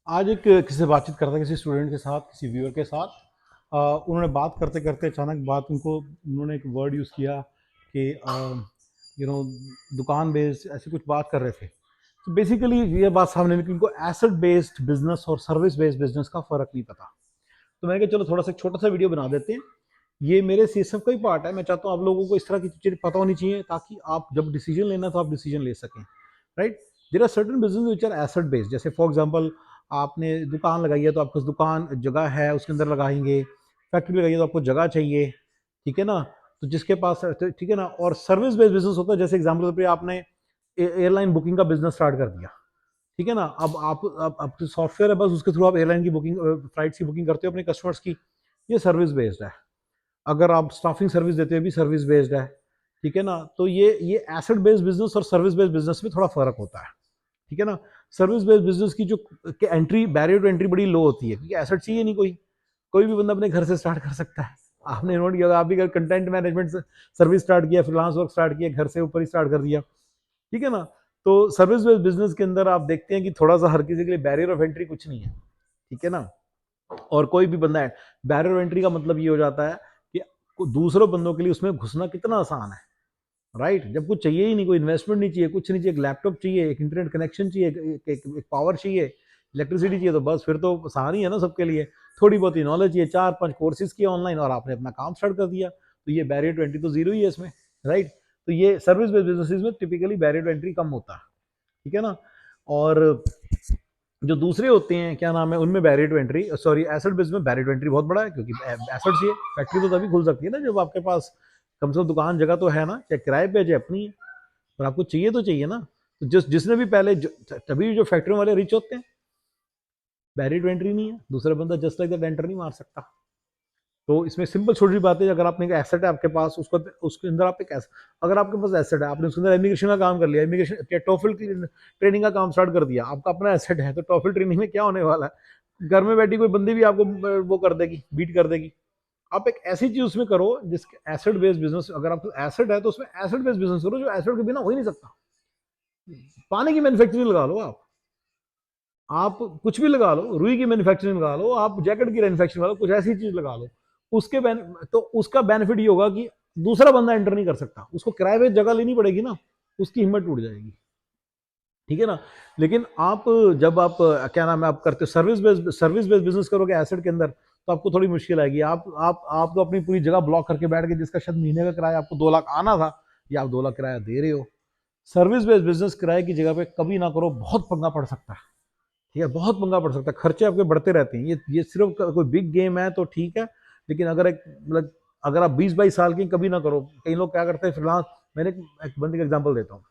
आज एक किसी से बातचीत करता किसी स्टूडेंट के साथ, किसी व्यूअर के साथ। उन्होंने बात करते करते अचानक उन्होंने एक वर्ड यूज़ किया कि यू नो दुकान बेस्ड ऐसी कुछ बात कर रहे थे। तो बेसिकली ये बात सामने निकली, इनको एसेट बेस्ड बिजनेस और सर्विस बेस्ड बिजनेस का फ़र्क नहीं पता। तो मैंने कहा चलो थोड़ा सा छोटा सा वीडियो बना देते हैं। ये मेरे सीएसएफ का ही पार्ट है। मैं चाहता हूँ आप लोगों को इस तरह की चीज़ें पता होनी चाहिए ताकि आप जब डिसीजन लेना तो आप डिसीजन ले सकें, right. There are certain business which are asset based. जैसे फॉर एग्जांपल आपने दुकान लगाई है तो आपको दुकान जगह है उसके अंदर लगाएंगे। फैक्ट्री लगाई है तो आपको जगह चाहिए, ठीक है ना। तो जिसके पास ठीक है ना। और सर्विस बेस्ड बिजनेस होता है, जैसे एग्जाम्पल पे आपने एयरलाइन बुकिंग का बिजनेस स्टार्ट कर दिया, ठीक है ना। अब आप सॉफ्टवेयर है बस, उसके थ्रू आप एयरलाइन की बुकिंग, फ्लाइट्स की बुकिंग करते हो अपने कस्टमर्स की। ये सर्विस बेस्ड है। अगर आप स्टाफिंग सर्विस देते हो भी सर्विस बेस्ड है, ठीक है ना। तो ये एसेट बेस्ड बिजनेस और सर्विस बेस्ड बिजनेस में थोड़ा फर्क होता है, ठीक है ना। सर्विस बेस्ड बिजनेस की जो एंट्री बैरियर टू एंट्री बड़ी लो होती है, क्योंकि एसेट चाहिए नहीं। कोई भी बंदा अपने घर से स्टार्ट कर सकता है। आपने नोट किया, आप भी अगर कंटेंट मैनेजमेंट सर्विस स्टार्ट किया, फ्रीलांस वर्क स्टार्ट किया, घर से ऊपर ही स्टार्ट कर दिया, ठीक है ना। तो सर्विस बेस्ड बिजनेस के अंदर आप देखते हैं कि थोड़ा सा हर किसी के लिए बैरियर ऑफ एंट्री कुछ नहीं है, ठीक है ना। और कोई भी बंदा है, बैरियर ऑफ एंट्री का मतलब ये हो जाता है कि दूसरों बंदों के लिए उसमें घुसना कितना आसान है, राइट। जब कुछ चाहिए ही नहीं, कोई इन्वेस्टमेंट नहीं चाहिए, कुछ नहीं चाहिए, एक लैपटॉप चाहिए, एक इंटरनेट कनेक्शन चाहिए, एक पावर चाहिए, इलेक्ट्रिसिटी चाहिए, तो बस फिर तो आसान ही है ना सबके लिए। थोड़ी बहुत ही नॉलेज चाहिए, 4-5 कोर्सेज किए ऑनलाइन और आपने अपना काम स्टार्ट कर दिया। तो ये बैरियर टू एंट्री तो जीरो ही है इसमें, राइट। तो ये सर्विस बेस्ड बिजनेसेस में टिपिकली बैरियर टू एंट्री कम होता है, ठीक है ना। और जो दूसरे होते हैं, क्या नाम है, उनमें barrier to entry, sorry asset based में बैरियर टू एंट्री बहुत बड़ा है, क्योंकि एसेट चाहिए। फैक्ट्री तो तभी खुल सकती है ना जब आपके पास कम से कम दुकान जगह तो है ना, चाहे किराए पे चाहे अपनी है, पर आपको चाहिए तो चाहिए ना। तो जिसने भी पहले तभी जो फैक्ट्री वाले रिच होते हैं। बैरियर टू एंट्री नहीं है, दूसरा बंदा जस्ट लाइक दैट एंटर नहीं मार सकता। तो इसमें सिंपल छोटी बात है, अगर आपने एक एसेट है आपके पास, उसको उसके अंदर आप एक अगर आपके पास एसेट है, आपने उसके अंदर इमिग्रेशन का काम कर लिया, इमिग्रेशन टोफिल की ट्रेनिंग का काम स्टार्ट कर दिया, आपका अपना एसेट है, तो टोफिल ट्रेनिंग में क्या होने वाला है, घर में बैठी कोई बंदी भी आपको वो कर देगी, बीट कर देगी। आप एक ऐसी चीज उसमें करो जिसके एसेट बेस्ड बिजनेस, अगर आपको एसेट है तो उसमें एसेट बेस्ड बिजनेस करो, जो एसेट के बिना हो ही नहीं सकता। पानी की मैन्युफैक्चरिंग लगा लो आप कुछ भी लगा लो, रुई की मैन्युफैक्चरिंग लगा लो, आप जैकेट की मैन्युफैक्चरिंग लगा लो, कुछ ऐसी चीज लगा लो। तो उसका बेनिफिट ये होगा कि दूसरा बंदा एंटर नहीं कर सकता, उसको किराए पे जगह लेनी पड़ेगी ना, उसकी हिम्मत टूट जाएगी, ठीक है ना। लेकिन आप जब आप क्या नाम है आप करते हो सर्विस बेस्ड बिजनेस करोगे एसेट के अंदर, तो आपको थोड़ी मुश्किल आएगी। आप तो अपनी पूरी जगह ब्लॉक करके बैठ गए, जिसका शायद महीने का किराया आपको 2 लाख आना था, या आप 2 लाख किराया दे रहे हो। सर्विस बेस्ड बिजनेस किराए की जगह पे कभी ना करो, बहुत पंगा पड़ सकता है, ठीक है, बहुत पंगा पड़ सकता है, खर्चे आपके बढ़ते रहते हैं। ये सिर्फ कोई बिग गेम है तो ठीक है, लेकिन अगर एक मतलब अगर आप 20-22 साल की, कभी ना करो। कई लोग क्या करते हैं फ्रीलांस, मैंने एक बंदे का एग्जांपल देता हूँ।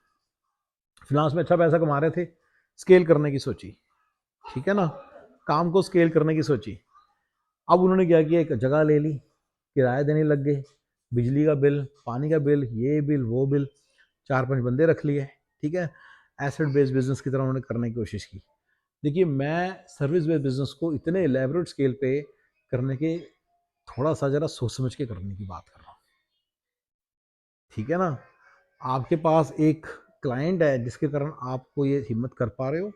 फ्रीलांस में अच्छा पैसा कमा रहे थे, स्केल करने की सोची, ठीक है ना, काम को स्केल करने की सोची। अब उन्होंने क्या किया, एक जगह ले ली, किराया देने लग गए, बिजली का बिल, पानी का बिल, ये बिल वो बिल, 4-5 बंदे रख लिए, ठीक है। एसेट बेस्ड बिजनेस की तरह उन्होंने करने की कोशिश की। देखिए, मैं सर्विस बेस्ड बिजनेस को इतने एलेबोरेट स्केल पे करने के, थोड़ा सा जरा सोच समझ के करने की बात कर रहा हूँ, ठीक है ना। आपके पास एक क्लाइंट है जिसके कारण आपको ये हिम्मत कर पा रहे हो,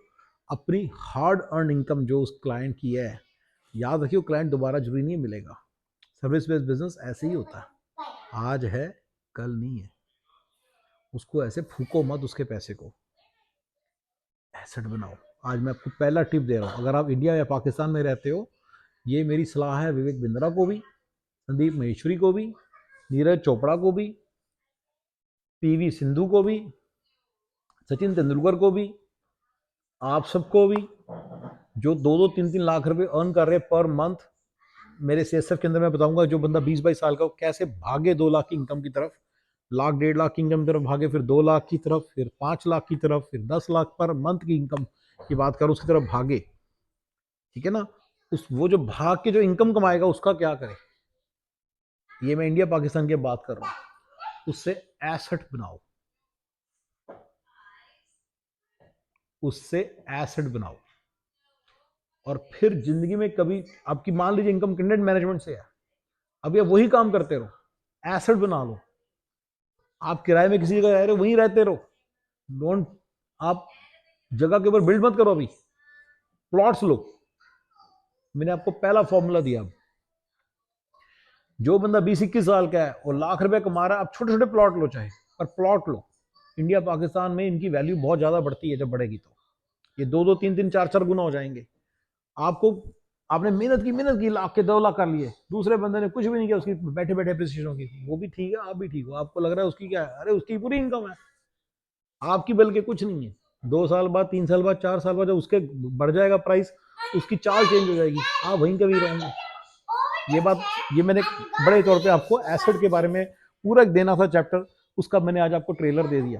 अपनी हार्ड अर्न इनकम जो उस क्लाइंट की है, याद रखिए वो क्लाइंट दोबारा जरूरी नहीं मिलेगा। सर्विस बेस्ड बिजनेस ऐसे ही होता है, आज है कल नहीं है। उसको ऐसे फूको मत उसके पैसे को, एसेट बनाओ। आज मैं आपको पहला टिप दे रहा हूँ, अगर आप इंडिया या पाकिस्तान में रहते हो, ये मेरी सलाह है विवेक बिंद्रा को भी, संदीप महेश्वरी को भी, नीरज चोपड़ा को भी, पीवी सिंधु को भी, सचिन तेंदुलकर को भी, आप सबको भी, जो 2-2 3-3 लाख रुपए अर्न कर रहे पर मंथ। मेरे सीएसएफ के अंदर मैं बताऊंगा, जो बंदा 20-22 साल का हो कैसे भागे 2 लाख की इनकम की तरफ, लाख 1.5 लाख की इनकम की तरफ भागे, फिर 2 लाख की तरफ, फिर 5 लाख की तरफ, फिर 10 लाख पर मंथ की इनकम की बात करो उसकी तरफ भागे, ठीक है ना। उस वो जो भाग के जो इनकम कमाएगा उसका क्या करे, ये मैं इंडिया पाकिस्तान की बात कर रहा हूँ। उससे एसेट बनाओ, उससे एसेट बनाओ। और फिर जिंदगी में कभी आपकी मान लीजिए इनकम कंटेंट मैनेजमेंट से है, अभी आप वही काम करते रहो, एसेट बना लो। आप किराए में किसी जगह रह रहे हो, वहीं रहते रहो। डोंट, आप जगह के ऊपर बिल्ड मत करो अभी, प्लॉट्स लो, मैंने आपको पहला फॉर्मूला दिया। जो बंदा 20-21 साल का है और लाख रुपए कमा रहा है, आप छोटे छोटे प्लॉट लो, चाहे पर प्लॉट लो। इंडिया पाकिस्तान में इनकी वैल्यू बहुत ज्यादा बढ़ती है, जब बढ़ेगी तो ये 2-2, 3-3, 4-4 गुना हो जाएंगे। आपको आपने मेहनत की, लाख के 2 लाख कर लिए, दूसरे बंदे ने कुछ भी नहीं किया, उसकी बैठे बैठे अप्रिसिएशन की, वो भी ठीक है, आप भी ठीक हो, आपको लग रहा है उसकी क्या है, अरे उसकी पूरी इनकम है, आपकी बल्कि कुछ नहीं है। 2 साल बाद, 3 साल बाद, 4 साल बाद जब उसके बढ़ जाएगा प्राइस, उसकी चाल चेंज हो जाएगी, आप वहीं कभी रहेंगे। ये बात, ये मैंने बड़े तौर पे आपको एसेट के बारे में पूरा देना था चैप्टर, उसका मैंने आज आपको ट्रेलर दे दिया।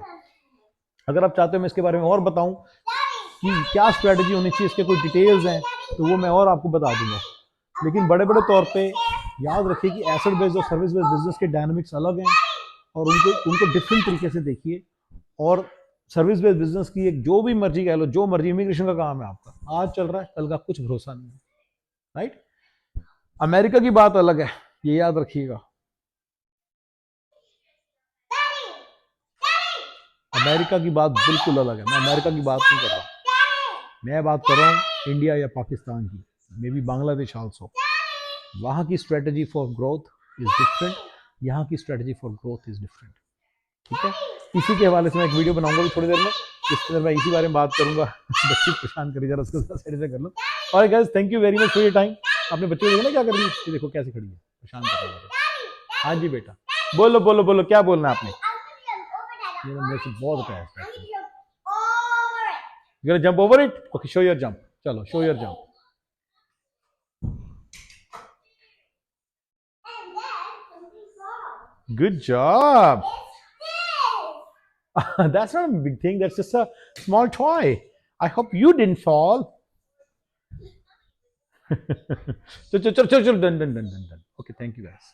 अगर आप चाहते हो मैं इसके बारे में और बताऊं कि क्या स्ट्रेटजी होनी चाहिए, इसके कोई डिटेल्स हैं, तो वो मैं और आपको बता दूंगा। लेकिन बड़े बड़े तौर पे याद रखिए कि एसेट बेस्ड और सर्विस बेस्ड बिजनेस के डायनामिक्स अलग हैं, और उनको डिफरेंट तरीके से देखिए। और सर्विस बेस्ड बिजनेस की एक जो भी मर्जी कह लो, जो मर्जी, इमिग्रेशन का काम है आपका, आज चल रहा है, कल का कुछ भरोसा नहीं है, राइट। अमेरिका की बात अलग है, ये याद रखिएगा। अमेरिका की बात बिल्कुल अलग है, मैं अमेरिका की बात नहीं कर रहा, मैं बात कर रहा हूँ इंडिया या पाकिस्तान की, मे बी बांग्लादेश आल्सो। वहाँ की strategy for growth is different, यहाँ की strategy for growth is different, ठीक है। इसी के हवाले से मैं एक वीडियो बनाऊंगा भी थोड़ी देर में, जिसके अंदर मैं इसी बारे में बात करूंगा। बच्ची परेशान करी, जरा उसके साथ साइड से कर लो। और guys, thank you very much for your time. अपने बच्चे को देखो ना क्या कर रही है, ये देखो कैसे खड़ी है, परेशान कर रही है। हाँ जी बेटा, बोलो बोलो बोलो, क्या बोलना है आपने? ये मेरे से बहुत अटैच है। You jump over it, okay, show your jump, चलो show your jump. Good job. That's not a big thing. That's just a small toy. I hope you didn't fall. Done. Okay, thank you guys.